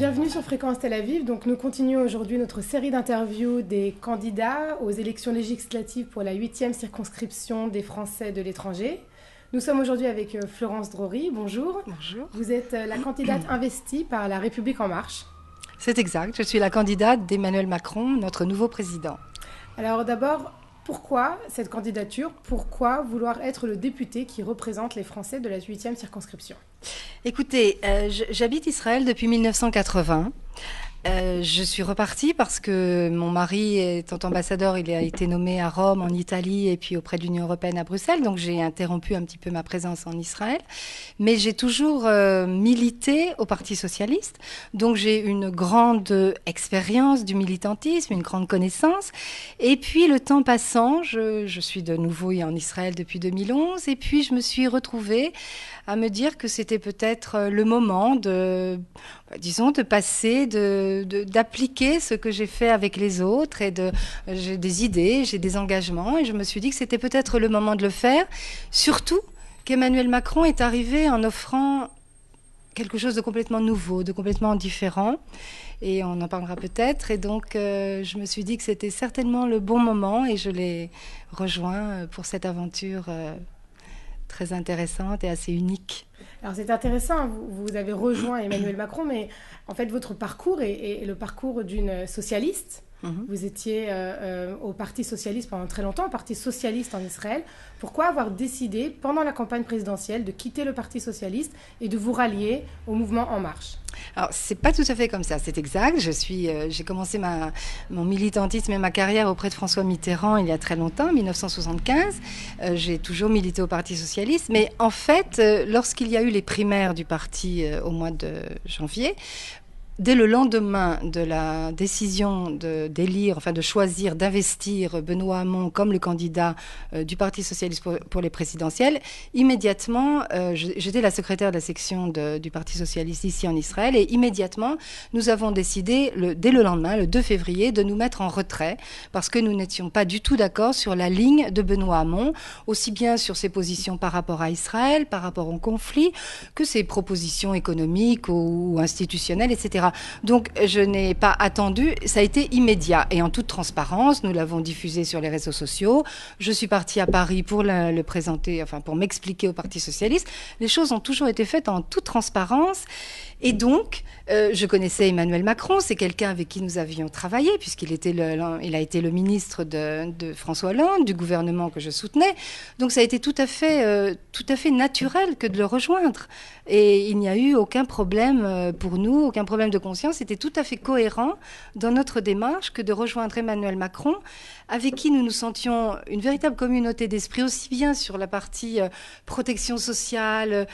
Bienvenue sur Fréquence Tel Aviv. Donc, nous continuons aujourd'hui notre série d'interviews des candidats aux élections législatives pour la 8e circonscription des Français de l'étranger. Nous sommes aujourd'hui avec Florence Drory. Bonjour. Bonjour. Vous êtes la candidate investie par La République En Marche. C'est exact. Je suis la candidate d'Emmanuel Macron, notre nouveau président. Alors d'abord, pourquoi cette candidature? Pourquoi vouloir être le député qui représente les Français de la 8e circonscription? Écoutez, j'habite Israël depuis 1980. Je suis repartie parce que mon mari étant ambassadeur, il a été nommé à Rome, en Italie, et puis auprès de l'Union européenne à Bruxelles. Donc j'ai interrompu un petit peu ma présence en Israël. Mais j'ai toujours milité au Parti socialiste. Donc j'ai une grande expérience du militantisme, une grande connaissance. Et puis le temps passant, je suis de nouveau en Israël depuis 2011. Et puis je me suis retrouvée à me dire que c'était peut-être le moment de passer, d'appliquer ce que j'ai fait avec les autres. Et j'ai des idées, j'ai des engagements. Et je me suis dit que c'était peut-être le moment de le faire. Surtout qu'Emmanuel Macron est arrivé en offrant quelque chose de complètement nouveau, de complètement différent. Et on en parlera peut-être. Et donc, je me suis dit que c'était certainement le bon moment. Et je l'ai rejoint pour cette aventure très intéressante et assez unique. Alors c'est intéressant, vous avez rejoint Emmanuel Macron, mais en fait votre parcours est le parcours d'une socialiste. Vous étiez au Parti socialiste pendant très longtemps, au Parti socialiste en Israël. Pourquoi avoir décidé, pendant la campagne présidentielle, de quitter le Parti socialiste et de vous rallier au mouvement En Marche? Alors, c'est pas tout à fait comme ça, c'est exact. J'ai commencé mon militantisme et ma carrière auprès de François Mitterrand il y a très longtemps, en 1975. J'ai toujours milité au Parti socialiste, mais en fait, lorsqu'il y a eu les primaires du parti au mois de janvier, dès le lendemain de la décision de choisir, d'investir Benoît Hamon comme le candidat du Parti socialiste pour les présidentielles, immédiatement, j'étais la secrétaire de la section du Parti socialiste ici en Israël, et immédiatement, nous avons décidé, dès le lendemain, le 2 février, de nous mettre en retrait, parce que nous n'étions pas du tout d'accord sur la ligne de Benoît Hamon, aussi bien sur ses positions par rapport à Israël, par rapport au conflit, que ses propositions économiques ou institutionnelles, etc. Donc, je n'ai pas attendu. Ça a été immédiat. Et en toute transparence, nous l'avons diffusé sur les réseaux sociaux. Je suis partie à Paris pour le présenter, pour m'expliquer au Parti socialiste. Les choses ont toujours été faites en toute transparence. Et donc, je connaissais Emmanuel Macron. C'est quelqu'un avec qui nous avions travaillé, puisqu'il a été le ministre de François Hollande, du gouvernement que je soutenais. Donc, ça a été tout à fait naturel que de le rejoindre. Et il n'y a eu aucun problème pour nous, aucun problème de conscience. C'était tout à fait cohérent dans notre démarche que de rejoindre Emmanuel Macron, avec qui nous nous sentions une véritable communauté d'esprit, aussi bien sur la partie protection sociale,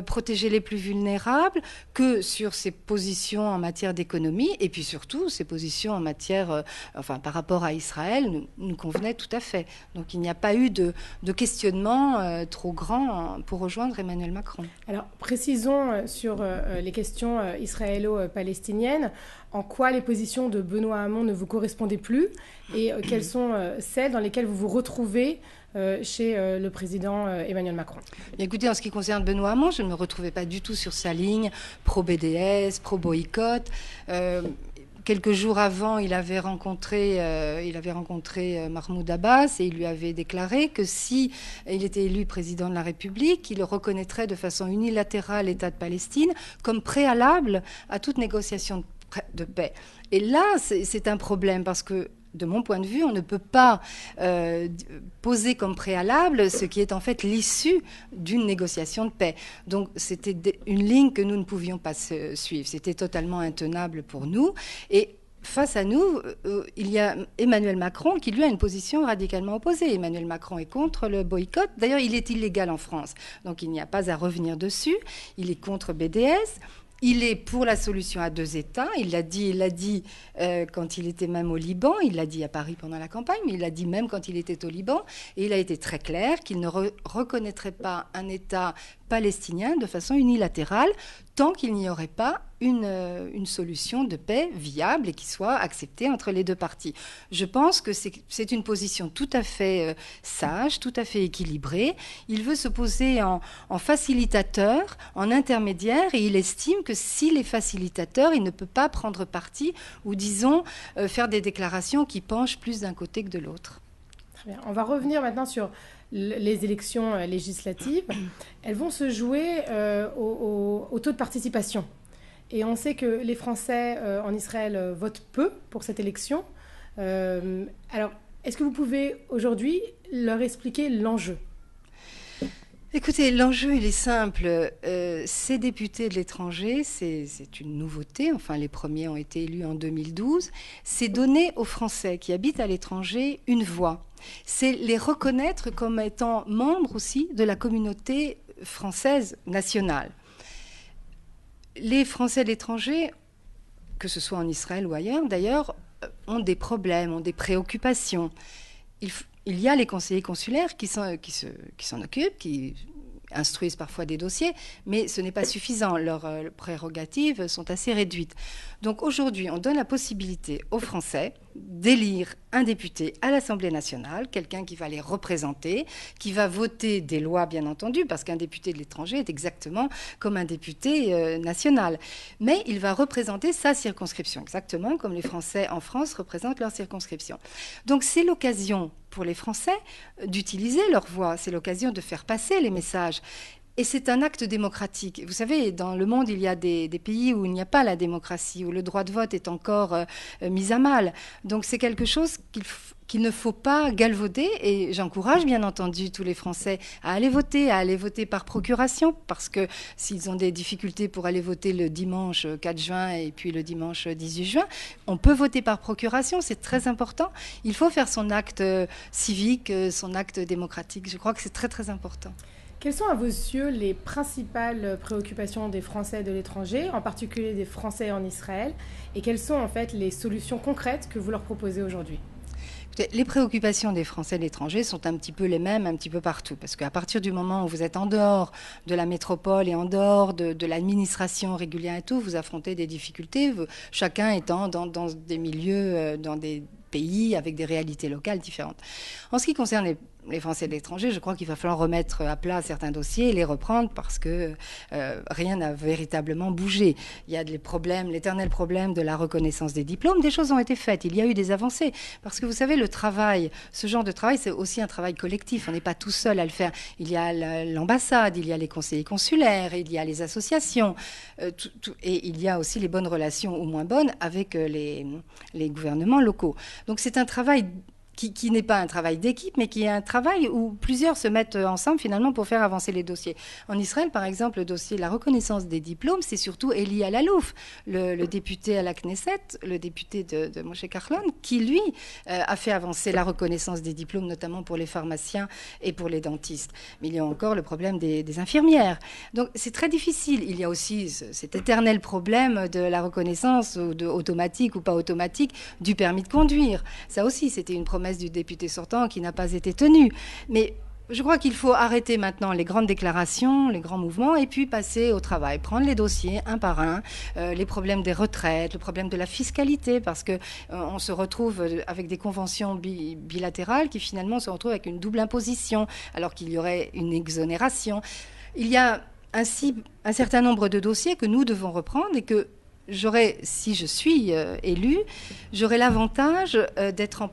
protéger les plus vulnérables, que sur ses positions en matière d'économie, et puis surtout ses positions en matière, par rapport à Israël, nous convenaient tout à fait. Donc il n'y a pas eu de questionnement trop grand pour rejoindre Emmanuel Macron. Alors précisons sur les questions israélo-palestiniennes, en quoi les positions de Benoît Hamon ne vous correspondaient plus et quelles sont celles dans lesquelles vous vous retrouvez chez le président Emmanuel Macron. Écoutez, en ce qui concerne Benoît Hamon, je ne me retrouvais pas du tout sur sa ligne pro-BDS, pro-boycott. Quelques jours avant, il avait rencontré Mahmoud Abbas et il lui avait déclaré que si il était élu président de la République, il reconnaîtrait de façon unilatérale l'État de Palestine comme préalable à toute négociation de paix. Et là, c'est un problème parce que, de mon point de vue, on ne peut pas poser comme préalable ce qui est en fait l'issue d'une négociation de paix. Donc c'était une ligne que nous ne pouvions pas suivre. C'était totalement intenable pour nous. Et face à nous, il y a Emmanuel Macron qui, lui, a une position radicalement opposée. Emmanuel Macron est contre le boycott. D'ailleurs, il est illégal en France. Donc il n'y a pas à revenir dessus. Il est contre BDS. Il est pour la solution à deux États. Il l'a dit quand il était même au Liban. Il l'a dit à Paris pendant la campagne, mais il l'a dit même quand il était au Liban. Et il a été très clair qu'il ne reconnaîtrait pas un État palestiniens de façon unilatérale, tant qu'il n'y aurait pas une solution de paix viable et qui soit acceptée entre les deux parties. Je pense que c'est une position tout à fait sage, tout à fait équilibrée. Il veut se poser en facilitateur, en intermédiaire, et il estime que s'il est facilitateur, il ne peut pas prendre parti ou, disons, faire des déclarations qui penchent plus d'un côté que de l'autre. Très bien. On va revenir maintenant sur les élections législatives. Elles vont se jouer au taux de participation. Et on sait que les Français en Israël votent peu pour cette élection. Alors, est-ce que vous pouvez aujourd'hui leur expliquer l'enjeu ? Écoutez, l'enjeu, il est simple. Ces députés de l'étranger, c'est une nouveauté. Enfin, les premiers ont été élus en 2012. C'est donner aux Français qui habitent à l'étranger une voix. C'est les reconnaître comme étant membres aussi de la communauté française nationale. Les Français de l'étranger, que ce soit en Israël ou ailleurs d'ailleurs, ont des problèmes, ont des préoccupations. Il y a les conseillers consulaires qui s'en occupent, qui instruisent parfois des dossiers, mais ce n'est pas suffisant. Leurs prérogatives sont assez réduites. Donc aujourd'hui, on donne la possibilité aux Français d'élire un député à l'Assemblée nationale, quelqu'un qui va les représenter, qui va voter des lois, bien entendu, parce qu'un député de l'étranger est exactement comme un député national. Mais il va représenter sa circonscription, exactement comme les Français en France représentent leur circonscription. Donc c'est l'occasion pour les Français d'utiliser leur voix, c'est l'occasion de faire passer les messages. Et c'est un acte démocratique. Vous savez, dans le monde, il y a des pays où il n'y a pas la démocratie, où le droit de vote est encore mis à mal. Donc c'est quelque chose qu'il ne faut pas galvauder. Et j'encourage bien entendu tous les Français à aller voter par procuration, parce que s'ils ont des difficultés pour aller voter le dimanche 4 juin et puis le dimanche 18 juin, on peut voter par procuration, c'est très important. Il faut faire son acte civique, son acte démocratique. Je crois que c'est très très important. Quelles sont à vos yeux les principales préoccupations des Français de l'étranger, en particulier des Français en Israël, et quelles sont en fait les solutions concrètes que vous leur proposez aujourd'hui ? Les préoccupations des Français de l'étranger sont un petit peu les mêmes un petit peu partout, parce qu'à partir du moment où vous êtes en dehors de la métropole et en dehors de l'administration régulière et tout, vous affrontez des difficultés, chacun étant dans des milieux, dans des pays avec des réalités locales différentes. En ce qui concerne les Français de l'étranger, je crois qu'il va falloir remettre à plat certains dossiers et les reprendre parce que rien n'a véritablement bougé. Il y a l'éternel problème de la reconnaissance des diplômes. Des choses ont été faites, il y a eu des avancées. Parce que vous savez, le travail, ce genre de travail, c'est aussi un travail collectif. On n'est pas tout seul à le faire. Il y a l'ambassade, il y a les conseillers consulaires, il y a les associations, et il y a aussi les bonnes relations ou moins bonnes avec les gouvernements locaux. Donc c'est un travail qui n'est pas un travail d'équipe, mais qui est un travail où plusieurs se mettent ensemble finalement pour faire avancer les dossiers. En Israël, par exemple, le dossier de la reconnaissance des diplômes, c'est surtout Eli Alalouf, le député à la Knesset, le député de Moshe Kahlon, qui, lui, a fait avancer la reconnaissance des diplômes, notamment pour les pharmaciens et pour les dentistes. Mais il y a encore le problème des infirmières. Donc c'est très difficile. Il y a aussi cet éternel problème de la reconnaissance automatique ou pas automatique du permis de conduire. Ça aussi, c'était une promesse du député sortant qui n'a pas été tenue. Mais je crois qu'il faut arrêter maintenant les grandes déclarations, les grands mouvements, et puis passer au travail, prendre les dossiers un par un, les problèmes des retraites, le problème de la fiscalité, parce que on se retrouve avec des conventions bilatérales qui finalement se retrouvent avec une double imposition, alors qu'il y aurait une exonération. Il y a ainsi un certain nombre de dossiers que nous devons reprendre et que si je suis élue, j'aurai l'avantage d'être en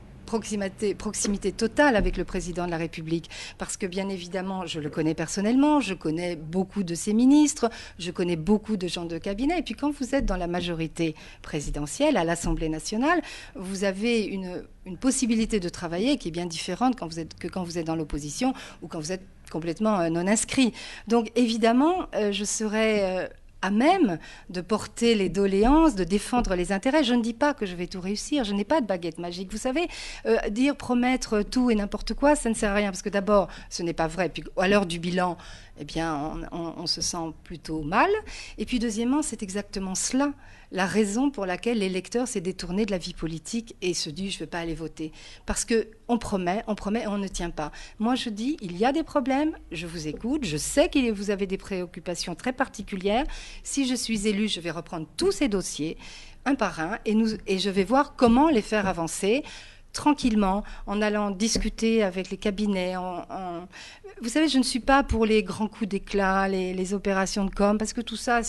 proximité totale avec le président de la République, parce que bien évidemment, je le connais personnellement, je connais beaucoup de ses ministres, je connais beaucoup de gens de cabinet, et puis quand vous êtes dans la majorité présidentielle à l'Assemblée nationale, vous avez une possibilité de travailler qui est bien différente que quand vous êtes dans l'opposition ou quand vous êtes complètement non inscrit. Donc évidemment, je serai à même de porter les doléances, de défendre les intérêts. Je ne dis pas que je vais tout réussir, je n'ai pas de baguette magique. Vous savez, promettre tout et n'importe quoi, ça ne sert à rien, parce que d'abord, ce n'est pas vrai. Puis à l'heure du bilan, eh bien, on se sent plutôt mal. Et puis, deuxièmement, c'est exactement cela, la raison pour laquelle l'électeur s'est détourné de la vie politique et se dit, je ne vais pas aller voter. Parce qu'on promet et on ne tient pas. Moi, je dis, il y a des problèmes, je vous écoute, je sais que vous avez des préoccupations très particulières. Si je suis élue, je vais reprendre tous ces dossiers, un par un, et je vais voir comment les faire avancer tranquillement, en allant discuter avec les cabinets. Vous savez, je ne suis pas pour les grands coups d'éclat, les opérations de com, parce que tout ça,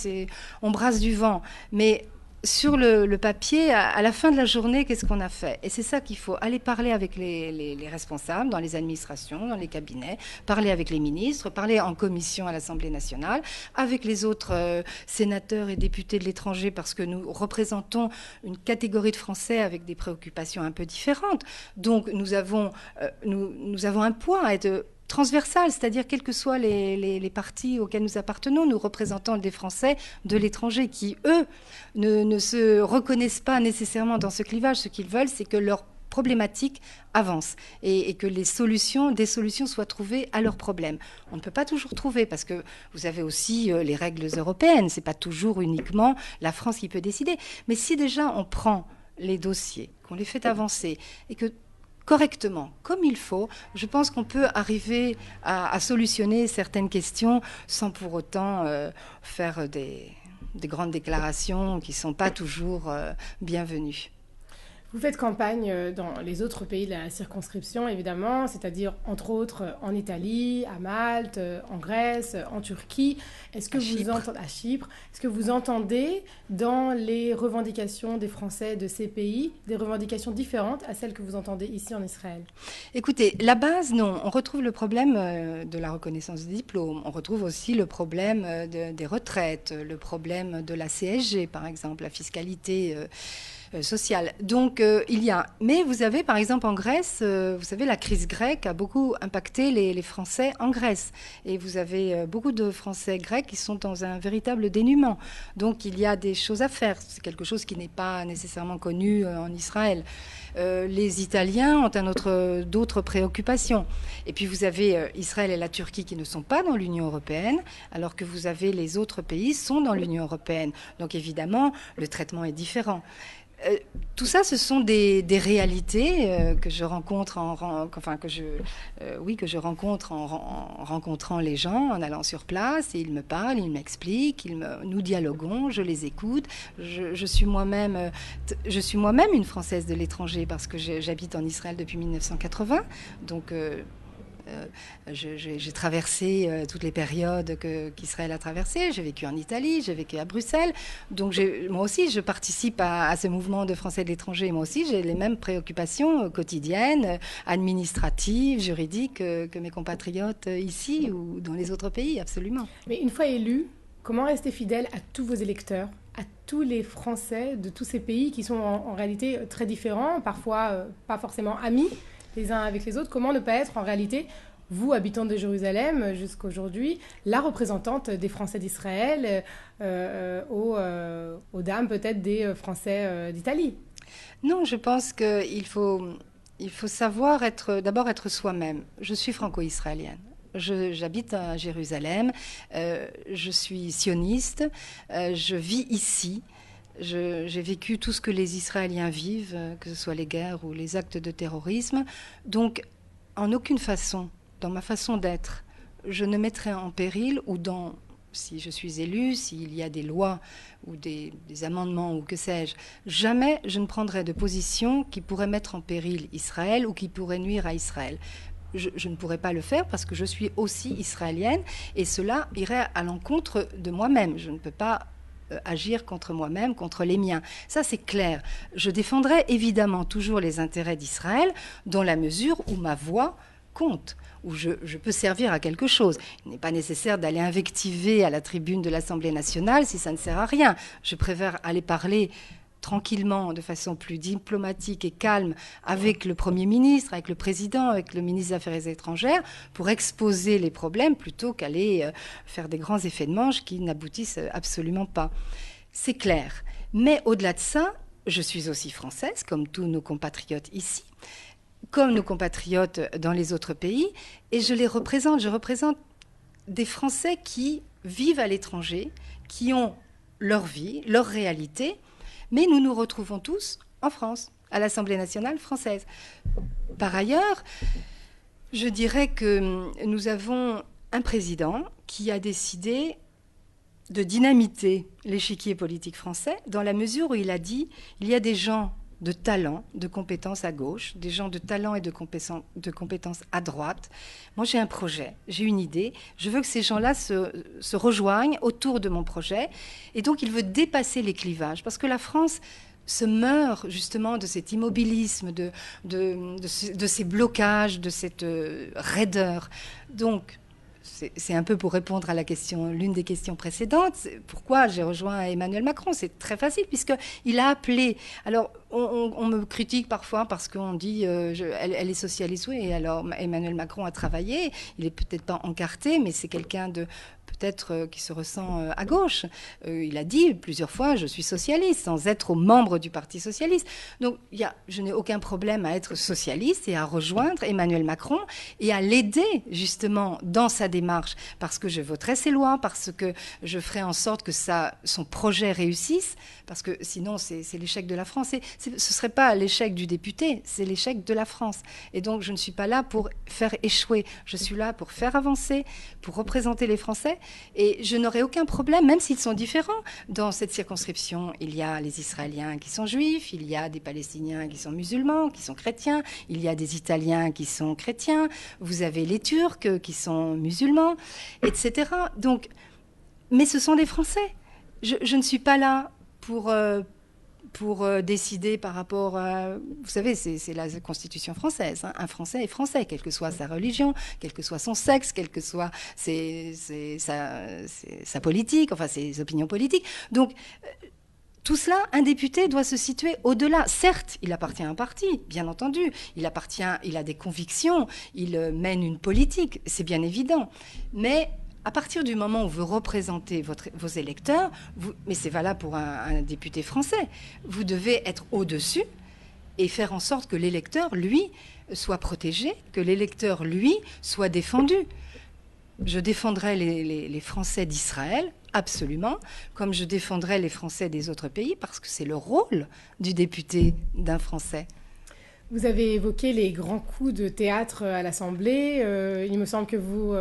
on brasse du vent. Mais sur le papier, à la fin de la journée, qu'est-ce qu'on a fait? Et c'est ça qu'il faut aller parler avec les responsables dans les administrations, dans les cabinets, parler avec les ministres, parler en commission à l'Assemblée nationale, avec les autres sénateurs et députés de l'étranger, parce que nous représentons une catégorie de Français avec des préoccupations un peu différentes. Donc nous avons un poids à être transversale, c'est-à-dire quels que soient les partis auxquels nous appartenons, nous représentons des Français de l'étranger qui, eux, ne se reconnaissent pas nécessairement dans ce clivage. Ce qu'ils veulent, c'est que leurs problématiques avancent et que des solutions soient trouvées à leurs problèmes. On ne peut pas toujours trouver parce que vous avez aussi les règles européennes. C'est pas toujours uniquement la France qui peut décider. Mais si déjà on prend les dossiers, qu'on les fait avancer et que correctement, comme il faut, je pense qu'on peut arriver à solutionner certaines questions sans pour autant faire des grandes déclarations qui ne sont pas toujours bienvenues. Vous faites campagne dans les autres pays de la circonscription, évidemment, c'est-à-dire, entre autres, en Italie, à Malte, en Grèce, en Turquie. Est-ce que à Chypre. Est-ce que vous entendez dans les revendications des Français de ces pays des revendications différentes à celles que vous entendez ici en Israël? Écoutez, la base, non. On retrouve le problème de la reconnaissance des diplômes. On retrouve aussi le problème des retraites, le problème de la CSG, par exemple, la fiscalité sociale. Donc, il y a... Mais vous avez, par exemple, en Grèce, vous savez, la crise grecque a beaucoup impacté les Français en Grèce. Et vous avez beaucoup de Français grecs qui sont dans un véritable dénuement. Donc, il y a des choses à faire. C'est quelque chose qui n'est pas nécessairement connu en Israël. Les Italiens ont d'autres préoccupations. Et puis, vous avez Israël et la Turquie qui ne sont pas dans l'Union européenne, alors que vous avez les autres pays qui sont dans l'Union européenne. Donc, évidemment, le traitement est différent. Tout ça, ce sont des réalités que je rencontre que je rencontre en rencontrant les gens, en allant sur place. Et ils me parlent, ils m'expliquent, nous dialoguons, je les écoute. Je suis moi-même une Française de l'étranger parce que j'habite en Israël depuis 1980. Donc j'ai traversé toutes les périodes qu'Israël a traversées. J'ai vécu en Italie, j'ai vécu à Bruxelles. Donc moi aussi, je participe à ce mouvement de Français de l'étranger. Moi aussi, j'ai les mêmes préoccupations quotidiennes, administratives, juridiques que mes compatriotes ici ou dans les autres pays, absolument. Mais une fois élu, comment rester fidèle à tous vos électeurs, à tous les Français de tous ces pays qui sont en réalité très différents, parfois pas forcément amis les uns avec les autres? Comment ne pas être en réalité, vous, habitante de Jérusalem jusqu'à aujourd'hui, la représentante des Français d'Israël aux dames peut-être des Français d'Italie? Non, je pense qu'il faut savoir d'abord être soi-même. Je suis franco-israélienne. J'habite à Jérusalem, je suis sioniste, je vis ici. J'ai vécu tout ce que les Israéliens vivent, que ce soit les guerres ou les actes de terrorisme. Donc, en aucune façon, dans ma façon d'être, je ne mettrai en péril si je suis élue, s'il y a des lois ou des amendements ou que sais-je, jamais je ne prendrai de position qui pourrait mettre en péril Israël ou qui pourrait nuire à Israël. Je ne pourrais pas le faire parce que je suis aussi israélienne et cela irait à l'encontre de moi-même. Je ne peux pas agir contre moi-même, contre les miens. Ça, c'est clair. Je défendrai évidemment toujours les intérêts d'Israël dans la mesure où ma voix compte, où je peux servir à quelque chose. Il n'est pas nécessaire d'aller invectiver à la tribune de l'Assemblée nationale si ça ne sert à rien. Je préfère aller parler tranquillement, de façon plus diplomatique et calme, avec le Premier ministre, avec le Président, avec le ministre des Affaires étrangères, pour exposer les problèmes, plutôt qu'aller faire des grands effets de manche qui n'aboutissent absolument pas. C'est clair. Mais au-delà de ça, je suis aussi française, comme tous nos compatriotes ici, comme nos compatriotes dans les autres pays, et je représente des Français qui vivent à l'étranger, qui ont leur vie, leur réalité, mais nous nous retrouvons tous en France, à l'Assemblée nationale française. Par ailleurs, je dirais que nous avons un président qui a décidé de dynamiter l'échiquier politique français dans la mesure où il a dit il y a des gens de talent, de compétences à gauche, des gens de talent et de compétences à droite. Moi, j'ai un projet, j'ai une idée. Je veux que ces gens-là se rejoignent autour de mon projet. Et donc, il veut dépasser les clivages. Parce que la France se meurt justement de cet immobilisme, de ces blocages, de cette raideur. Donc, c'est un peu pour répondre à l'une des questions précédentes. Pourquoi j'ai rejoint Emmanuel Macron? C'est très facile, puisqu'il a appelé. Alors, on me critique parfois parce qu'on dit elle est socialiste, oui. Et alors, Emmanuel Macron a travaillé. Il n'est peut-être pas encarté, mais c'est quelqu'un de peut-être qui se ressent à gauche. Il a dit plusieurs fois je suis socialiste, sans être membre du Parti socialiste. Donc, je n'ai aucun problème à être socialiste et à rejoindre Emmanuel Macron et à l'aider justement dans sa démarche, parce que je voterai ses lois, parce que je ferai en sorte que son projet réussisse, parce que sinon c'est l'échec de la France. Ce ne serait pas l'échec du député, c'est l'échec de la France. Et donc je ne suis pas là pour faire échouer, je suis là pour faire avancer, pour représenter les Français. Et je n'aurai aucun problème, même s'ils sont différents. Dans cette circonscription, il y a les Israéliens qui sont juifs, il y a des Palestiniens qui sont musulmans, qui sont chrétiens, il y a des Italiens qui sont chrétiens, vous avez les Turcs qui sont musulmans, etc. Donc, mais ce sont des Français. Je ne suis pas là pour décider par rapport à... Vous savez, c'est la Constitution française. Hein. Un Français est français, quelle que soit sa religion, quel que soit son sexe, quelle que soit sa politique, enfin ses opinions politiques. Donc, tout cela, un député doit se situer au-delà. Certes, il appartient à un parti, bien entendu. Il a des convictions, il mène une politique, c'est bien évident. Mais... à partir du moment où vous représentez vos électeurs, mais c'est valable pour un député français, vous devez être au-dessus et faire en sorte que l'électeur, lui, soit protégé, que l'électeur, lui, soit défendu. Je défendrai les Français d'Israël, absolument, comme je défendrai les Français des autres pays, parce que c'est le rôle du député d'un Français. Vous avez évoqué les grands coups de théâtre à l'Assemblée. Il me semble que vous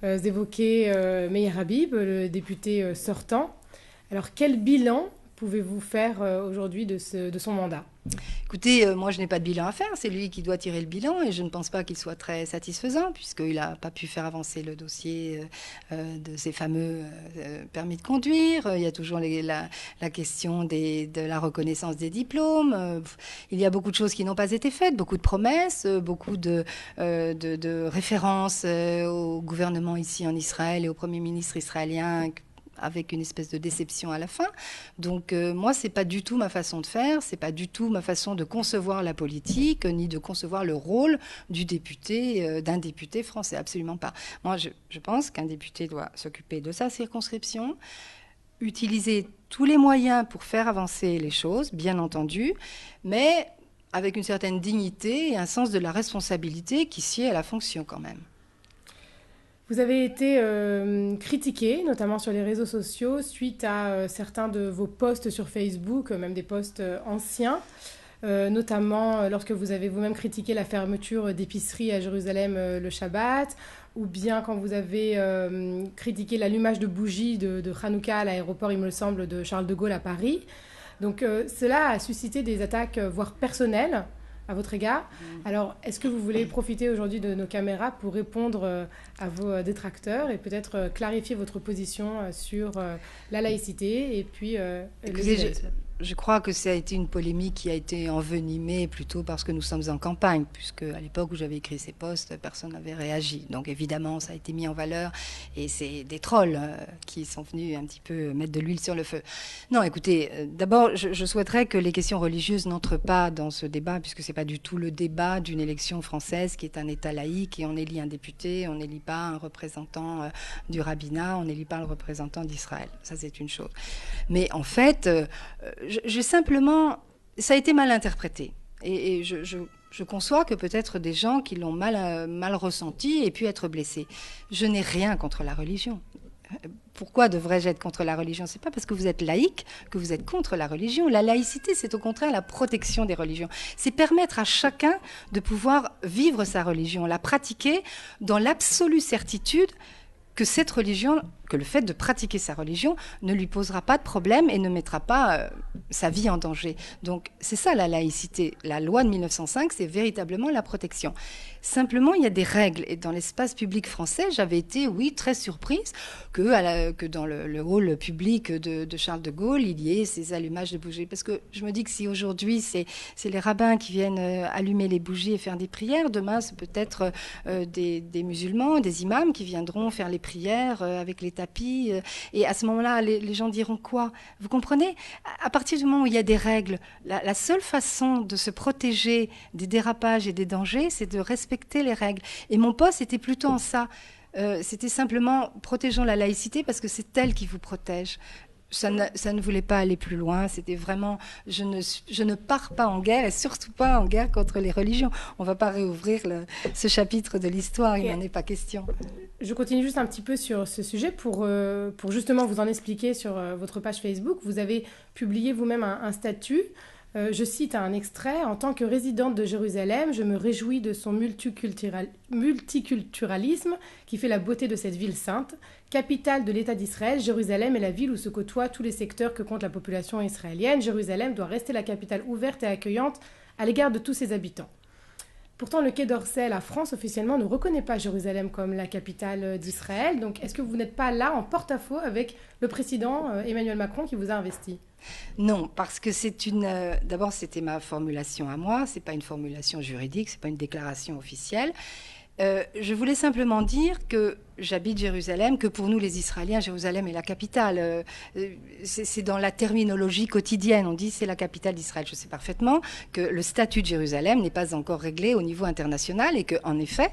évoquez Meir Habib, le député sortant. Alors, quel bilan pouvez-vous faire aujourd'hui de son mandat ? Écoutez, moi je n'ai pas de bilan à faire, c'est lui qui doit tirer le bilan et je ne pense pas qu'il soit très satisfaisant puisqu'il n'a pas pu faire avancer le dossier de ces fameux permis de conduire. Il y a toujours la question de la reconnaissance des diplômes. Il y a beaucoup de choses qui n'ont pas été faites, beaucoup de promesses, beaucoup de références au gouvernement ici en Israël et au Premier ministre israélien avec une espèce de déception à la fin. Donc moi, c'est pas du tout ma façon de faire, c'est pas du tout ma façon de concevoir la politique, ni de concevoir le rôle du député, d'un député français, absolument pas. Moi, je pense qu'un député doit s'occuper de sa circonscription, utiliser tous les moyens pour faire avancer les choses, bien entendu, mais avec une certaine dignité et un sens de la responsabilité qui sied à la fonction quand même. Vous avez été critiqué, notamment sur les réseaux sociaux, suite à certains de vos posts sur Facebook, même des posts anciens, notamment lorsque vous avez vous-même critiqué la fermeture d'épiceries à Jérusalem le Shabbat, ou bien quand vous avez critiqué l'allumage de bougies de Hanouka à l'aéroport, il me semble, de Charles de Gaulle à Paris. Donc cela a suscité des attaques, voire personnelles, à votre égard. Alors, est-ce que vous voulez profiter aujourd'hui de nos caméras pour répondre à vos détracteurs et peut-être clarifier votre position sur la laïcité et puis le judaïsme ? Je crois que ça a été une polémique qui a été envenimée plutôt parce que nous sommes en campagne, puisque à l'époque où j'avais écrit ces posts, personne n'avait réagi. Donc évidemment, ça a été mis en valeur et c'est des trolls qui sont venus un petit peu mettre de l'huile sur le feu. Non, écoutez, d'abord, je souhaiterais que les questions religieuses n'entrent pas dans ce débat, puisque c'est pas du tout le débat d'une élection française qui est un État laïque et on élit un député, on n'élit pas un représentant du rabbinat, on n'élit pas le représentant d'Israël. Ça, c'est une chose. Mais en fait... j'ai simplement... Ça a été mal interprété. Et Je conçois que peut-être des gens qui l'ont mal ressenti aient pu être blessés. Je n'ai rien contre la religion. Pourquoi devrais-je être contre la religion? C'est pas parce que vous êtes laïque que vous êtes contre la religion. La laïcité, c'est au contraire la protection des religions. C'est permettre à chacun de pouvoir vivre sa religion, la pratiquer dans l'absolue certitude que cette religion, que le fait de pratiquer sa religion ne lui posera pas de problème et ne mettra pas sa vie en danger. Donc c'est ça la laïcité. La loi de 1905, c'est véritablement la protection. Simplement, il y a des règles. Et dans l'espace public français, j'avais été, oui, très surprise que dans le hall public de Charles de Gaulle, il y ait ces allumages de bougies. Parce que je me dis que si aujourd'hui, c'est les rabbins qui viennent allumer les bougies et faire des prières, demain, c'est peut-être des musulmans, des imams qui viendront faire les prières avec les tapis. Et à ce moment-là, les gens diront quoi? Vous comprenez? À partir du moment où il y a des règles, la seule façon de se protéger des dérapages et des dangers, c'est de respecter les règles. Et mon poste était plutôt en ça. C'était simplement protégeons la laïcité parce que c'est elle qui vous protège. Ça ne voulait pas aller plus loin. C'était vraiment, je ne pars pas en guerre et surtout pas en guerre contre les religions. On ne va pas réouvrir ce chapitre de l'histoire, il n'en est pas question. Je continue juste un petit peu sur ce sujet pour justement vous en expliquer sur votre page Facebook. Vous avez publié vous-même un statut. Je cite un extrait. « En tant que résidente de Jérusalem, je me réjouis de son multiculturalisme qui fait la beauté de cette ville sainte. Capitale de l'État d'Israël, Jérusalem est la ville où se côtoient tous les secteurs que compte la population israélienne. Jérusalem doit rester la capitale ouverte et accueillante à l'égard de tous ses habitants. » Pourtant, le Quai d'Orsay, la France, officiellement, ne reconnaît pas Jérusalem comme la capitale d'Israël. Donc, est-ce que vous n'êtes pas là en porte-à-faux avec le président Emmanuel Macron qui vous a investi? Non, parce que d'abord, c'était ma formulation à moi. C'est pas une formulation juridique, c'est pas une déclaration officielle. Je voulais simplement dire que j'habite Jérusalem, que pour nous les Israéliens, Jérusalem est la capitale. C'est dans la terminologie quotidienne. On dit c'est la capitale d'Israël. Je sais parfaitement que le statut de Jérusalem n'est pas encore réglé au niveau international et qu'en effet,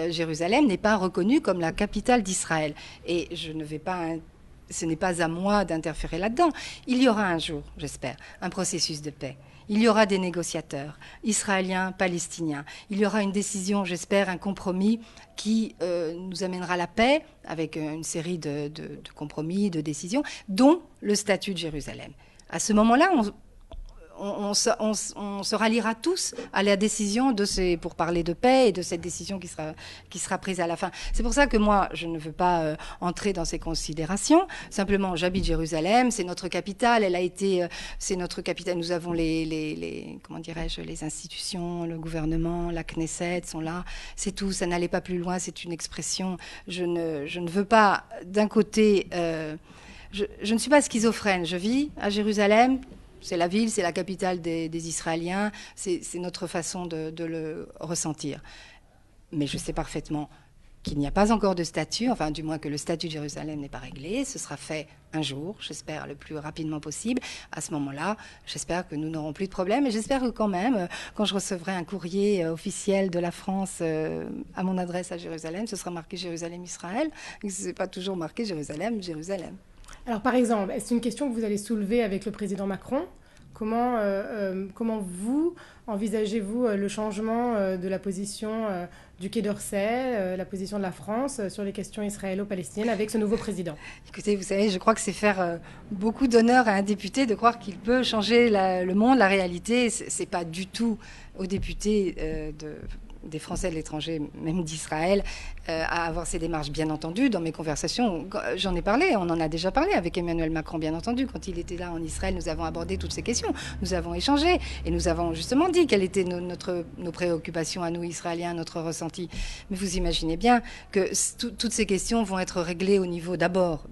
Jérusalem n'est pas reconnue comme la capitale d'Israël. Et ce n'est pas à moi d'interférer là-dedans. Il y aura un jour, j'espère, un processus de paix. Il y aura des négociateurs, israéliens, palestiniens. Il y aura une décision, j'espère, un compromis qui nous amènera la paix avec une série de compromis, de décisions, dont le statut de Jérusalem. À ce moment-là, on se ralliera tous à la décision pour parler de paix et de cette décision qui sera prise à la fin. C'est pour ça que moi, je ne veux pas entrer dans ces considérations. Simplement, j'habite Jérusalem, c'est notre capitale. C'est notre capitale. Nous avons comment dirais-je, les institutions, le gouvernement, la Knesset sont là. C'est tout. Ça n'allait pas plus loin. C'est une expression. Je ne veux pas, d'un côté, je ne suis pas schizophrène. Je vis à Jérusalem. C'est la ville, c'est la capitale des Israéliens, c'est notre façon de le ressentir. Mais je sais parfaitement qu'il n'y a pas encore de statut, enfin du moins que le statut de Jérusalem n'est pas réglé. Ce sera fait un jour, j'espère le plus rapidement possible. À ce moment-là, j'espère que nous n'aurons plus de problème. Et j'espère que quand même, quand je recevrai un courrier officiel de la France à mon adresse à Jérusalem, ce sera marqué Jérusalem-Israël. Ce n'est pas toujours marqué Jérusalem-Jérusalem. Alors, par exemple, est-ce une question que vous allez soulever avec le président Macron? Comment vous envisagez-vous le changement de la position du Quai d'Orsay, la position de la France sur les questions israélo-palestiniennes avec ce nouveau président? Écoutez, vous savez, je crois que c'est faire beaucoup d'honneur à un député de croire qu'il peut changer le monde, la réalité. C'est pas du tout aux députés des Français de l'étranger, même d'Israël, à avoir ces démarches. Bien entendu, dans mes conversations, j'en ai parlé, on en a déjà parlé avec Emmanuel Macron, bien entendu. Quand il était là en Israël, nous avons abordé toutes ces questions. Nous avons échangé et nous avons justement dit quelles étaient nos préoccupations à nous, Israéliens, notre ressenti. Mais vous imaginez bien que toutes ces questions vont être réglées au niveau d'abord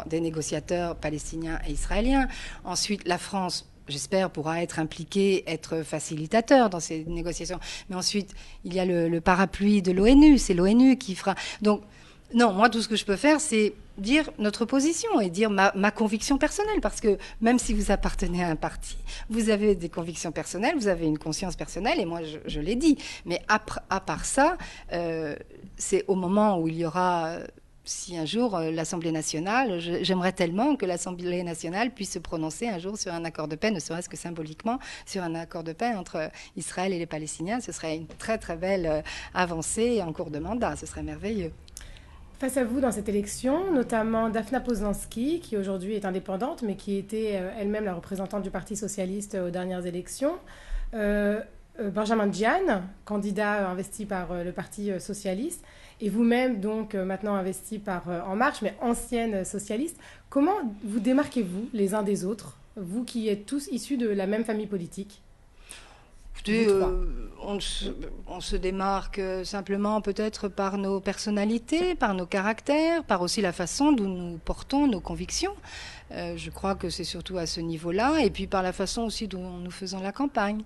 des négociateurs palestiniens et israéliens. Ensuite, la France, j'espère, pourra être impliqué, être facilitateur dans ces négociations. Mais ensuite, il y a le parapluie de l'ONU. C'est l'ONU qui fera. Donc, non, moi, tout ce que je peux faire, c'est dire notre position et dire ma conviction personnelle. Parce que même si vous appartenez à un parti, vous avez des convictions personnelles, vous avez une conscience personnelle, et moi, je l'ai dit. Mais à part ça, c'est au moment où il y aura si un jour l'Assemblée nationale, j'aimerais tellement que l'Assemblée nationale puisse se prononcer un jour sur un accord de paix, ne serait-ce que symboliquement, sur un accord de paix entre Israël et les Palestiniens. Ce serait une très très belle avancée en cours de mandat, ce serait merveilleux. Face à vous dans cette élection, notamment Daphna Poznański, qui aujourd'hui est indépendante, mais qui était elle-même la représentante du Parti socialiste aux dernières élections. Benjamin Djian, candidat investi par le Parti socialiste, et vous-même donc maintenant investi par En Marche, mais ancienne socialiste. Comment vous démarquez-vous les uns des autres, vous qui êtes tous issus de la même famille politique? Écoutez, on se démarque simplement peut-être par nos personnalités, par nos caractères, par aussi la façon dont nous portons nos convictions. Je crois que c'est surtout à ce niveau-là, et puis par la façon aussi dont nous faisons la campagne.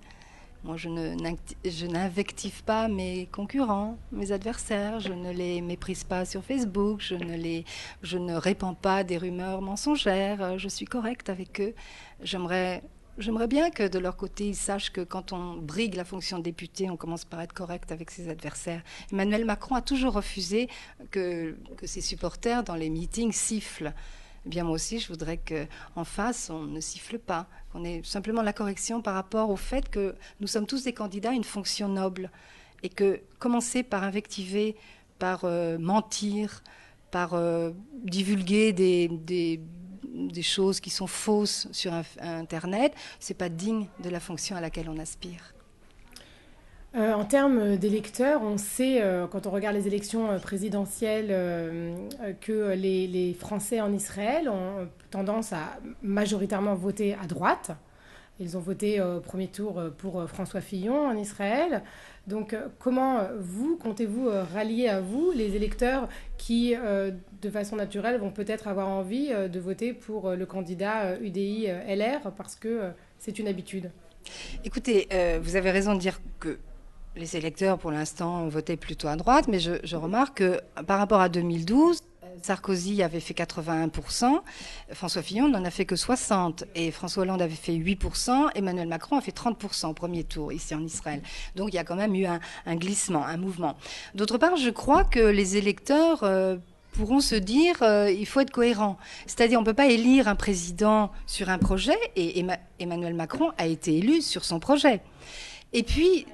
Moi, je n'invective pas mes concurrents, mes adversaires, je ne les méprise pas sur Facebook, je ne répands pas des rumeurs mensongères, je suis correcte avec eux. J'aimerais bien que de leur côté, ils sachent que quand on brigue la fonction de député, on commence par être correct avec ses adversaires. Emmanuel Macron a toujours refusé que ses supporters, dans les meetings, sifflent. Eh bien, moi aussi, je voudrais qu'en face, on ne siffle pas, qu'on ait simplement la correction par rapport au fait que nous sommes tous des candidats à une fonction noble et que commencer par invectiver, par mentir, par divulguer des choses qui sont fausses sur Internet, c'est pas digne de la fonction à laquelle on aspire. En termes d'électeurs, on sait, quand on regarde les élections présidentielles, que les Français en Israël ont tendance à majoritairement voter à droite. Ils ont voté au premier tour pour François Fillon en Israël. Donc comment comptez-vous rallier à vous les électeurs qui, de façon naturelle, vont peut-être avoir envie de voter pour le candidat UDI-LR parce que c'est une habitude? Écoutez, vous avez raison de dire que les électeurs, pour l'instant, votaient plutôt à droite, mais je remarque que par rapport à 2012, Sarkozy avait fait 81%, François Fillon n'en a fait que 60%, et François Hollande avait fait 8%, Emmanuel Macron a fait 30% au premier tour, ici en Israël. Donc il y a quand même eu un glissement, un mouvement. D'autre part, je crois que les électeurs pourront se dire il faut être cohérent. C'est-à-dire on ne peut pas élire un président sur un projet, et Emmanuel Macron a été élu sur son projet. Et puis,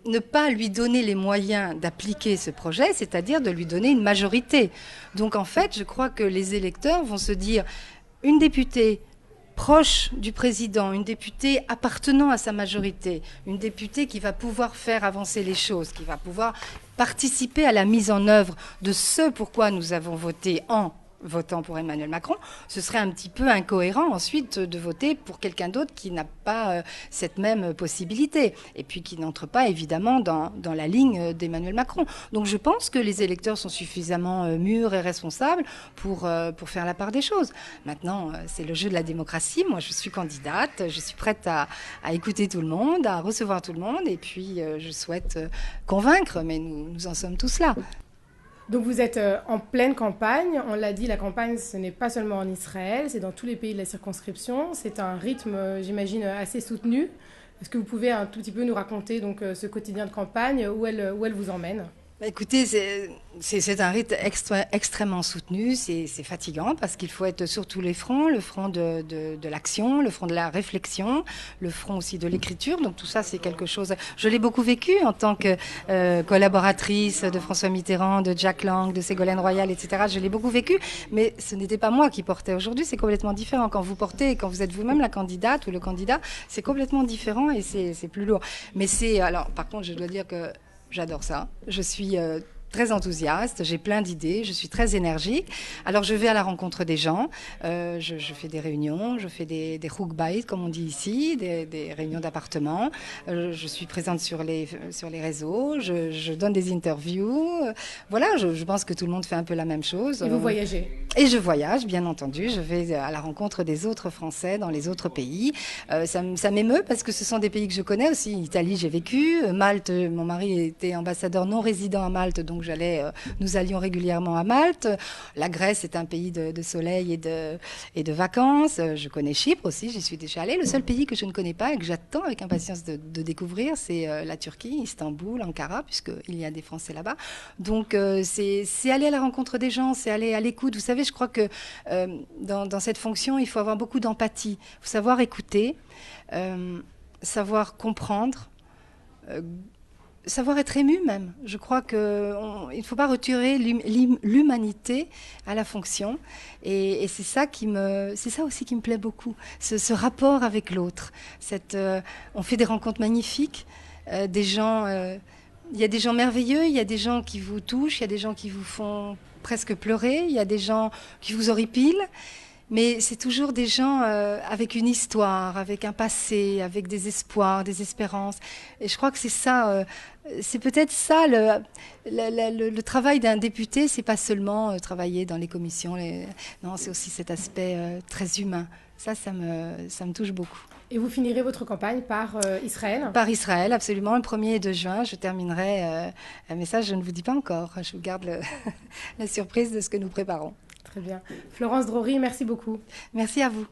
ne pas lui donner les moyens d'appliquer ce projet, c'est-à-dire de lui donner une majorité. Donc en fait, je crois que les électeurs vont se dire une députée proche du président, une députée appartenant à sa majorité, une députée qui va pouvoir faire avancer les choses, qui va pouvoir participer à la mise en œuvre de ce pourquoi nous avons voté en votant pour Emmanuel Macron, ce serait un petit peu incohérent ensuite de voter pour quelqu'un d'autre qui n'a pas cette même possibilité et puis qui n'entre pas évidemment dans la ligne d'Emmanuel Macron. Donc je pense que les électeurs sont suffisamment mûrs et responsables pour faire la part des choses. Maintenant, c'est le jeu de la démocratie. Moi, je suis candidate, je suis prête à écouter tout le monde, à recevoir tout le monde et puis je souhaite convaincre, mais nous en sommes tous là. Donc vous êtes en pleine campagne, on l'a dit, la campagne ce n'est pas seulement en Israël, c'est dans tous les pays de la circonscription, c'est un rythme j'imagine assez soutenu. Est-ce que vous pouvez un tout petit peu nous raconter donc, ce quotidien de campagne, où elle vous emmène ? Écoutez, c'est un rythme extrêmement soutenu, c'est fatigant parce qu'il faut être sur tous les fronts, le front de l'action, le front de la réflexion, le front aussi de l'écriture. Donc tout ça, c'est quelque chose... Je l'ai beaucoup vécu en tant que collaboratrice de François Mitterrand, de Jack Lang, de Ségolène Royal, etc. Je l'ai beaucoup vécu, mais ce n'était pas moi qui portais. Aujourd'hui, c'est complètement différent. Quand vous portez, quand vous êtes vous-même la candidate ou le candidat, c'est complètement différent et c'est plus lourd. Mais alors, par contre, je dois dire que j'adore ça. Je suis très enthousiaste, j'ai plein d'idées, je suis très énergique. Alors je vais à la rencontre des gens, je fais des réunions, je fais des Hukbayt, comme on dit ici, des réunions d'appartements. Je suis présente sur les réseaux, je donne des interviews. Voilà, je pense que tout le monde fait un peu la même chose. Et vous voyagez ? Et je voyage, bien entendu. Je vais à la rencontre des autres Français dans les autres pays. Ça m'émeut parce que ce sont des pays que je connais aussi. Italie, j'ai vécu. Malte, mon mari était ambassadeur non résident à Malte, donc Donc nous allions régulièrement à Malte. La Grèce est un pays de soleil et de vacances. Je connais Chypre aussi, j'y suis déjà allée. Le seul pays que je ne connais pas et que j'attends avec impatience de découvrir, c'est la Turquie, Istanbul, Ankara, puisqu'il y a des Français là-bas. Donc c'est aller à la rencontre des gens, c'est aller à l'écoute. Vous savez, je crois que dans cette fonction, il faut avoir beaucoup d'empathie. Il faut savoir écouter, savoir comprendre, savoir être ému même. Je crois qu'il ne faut pas retirer l'humanité à la fonction. Et c'est ça aussi qui me plaît beaucoup. Ce rapport avec l'autre. On fait des rencontres magnifiques. Il y a des gens merveilleux, il y a des gens qui vous touchent, il y a des gens qui vous font presque pleurer, il y a des gens qui vous horripilent. Mais c'est toujours des gens avec une histoire, avec un passé, avec des espoirs, des espérances. Et je crois que c'est ça, c'est peut-être ça le travail d'un député. C'est pas seulement travailler dans les commissions. Non, c'est aussi cet aspect très humain. Ça me touche beaucoup. Et vous finirez votre campagne par Israël ? Par Israël, absolument. Le 1er de juin, je terminerai. Mais ça, je ne vous dis pas encore. Je vous garde la surprise de ce que nous préparons. Très bien. Florence Drori, merci beaucoup. Merci à vous.